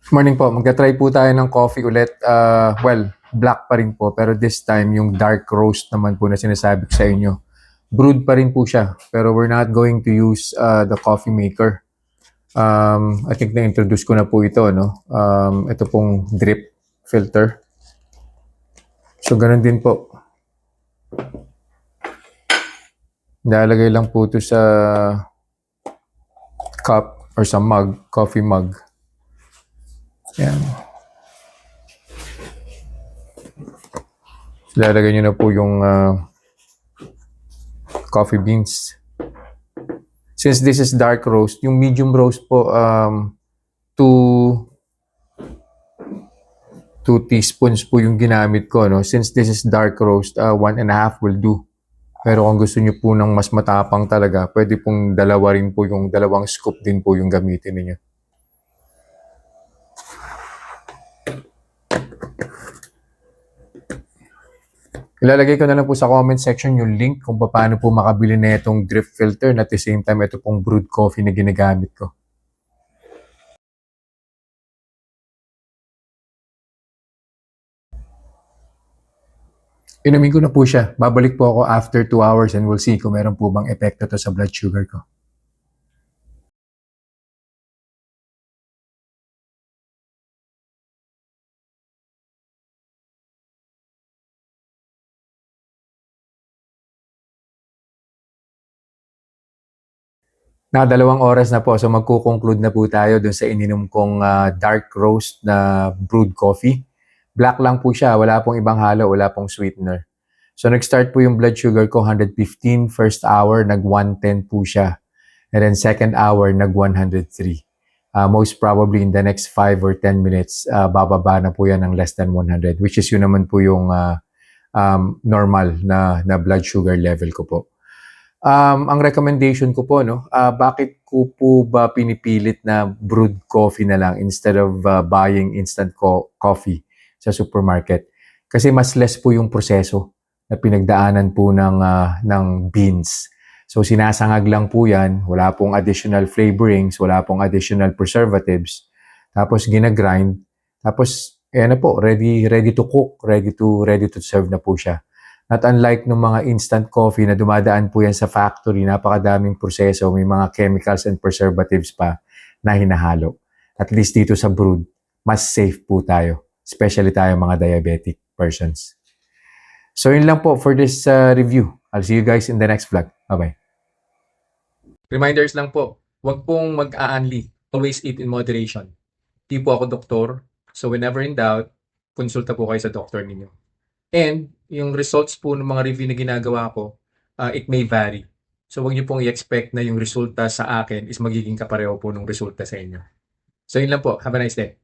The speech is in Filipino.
Morning po. Magta-try po tayo ng coffee ulit. Well, black pa rin po. Pero this time, yung dark roast naman po na sinasabi ko sa inyo. Brewed pa rin po siya. Pero we're not going to use the coffee maker. I think na-introduce ko na po ito, no? Ito pong drip filter. So, ganun din po. Nilalagay lang po ito sa cup or sa mug, coffee mug. Yan. Lalagay nyo na po yung coffee beans. Since this is dark roast, yung medium roast po, 2 teaspoons po yung ginamit ko. No? Since this is dark roast, 1.5 will do. Pero kung gusto nyo po ng mas matapang talaga, pwede pong dalawa rin po yung dalawang scoop din po yung gamitin niyo. Ilalagay ko na lang po sa comment section yung link kung paano po makabili na itong drip filter na at the same time ito pong brewed coffee na ginagamit ko. Inumin ko na po siya. Babalik po ako after 2 hours and we'll see kung meron po bang epekto to sa blood sugar ko. Nakadalawang oras na po, so magko-conclude na po tayo dun sa ininom kong dark roast na brewed coffee. Black lang po siya, wala pong ibang halo, wala pong sweetener. So nag-start po yung blood sugar ko 115, first hour nag 110 po siya. And then second hour nag 103. Most probably in the next 5 or 10 minutes, bababa na po yan ng less than 100, which is yun naman po yung normal na blood sugar level ko po. Ang recommendation ko po, no, bakit ko po ba pinipilit na brewed coffee na lang instead of buying instant coffee sa supermarket? Kasi mas less po yung proseso na pinagdaanan po ng beans. So sinasangag lang po yan, wala pong additional flavorings, wala pong additional preservatives. Tapos ginagrind, tapos na po, ready to cook, ready to serve na po siya. Not unlike ng mga instant coffee na dumadaan po yan sa factory, napakadaming proseso, may mga chemicals and preservatives pa na hinahalo. At least dito sa brewed, mas safe po tayo. Especially tayo mga diabetic persons. So yun lang po for this review. I'll see you guys in the next vlog. Bye-bye. Reminders lang po, huwag pong mag-aanli. Always eat in moderation. Di po ako doktor, so whenever in doubt, konsulta po kayo sa doktor ninyo. And yung results po ng mga review na ginagawa ko, it may vary. So huwag niyo pong i-expect na yung resulta sa akin is magiging kapareho po ng resulta sa inyo. So yun lang po. Have a nice day.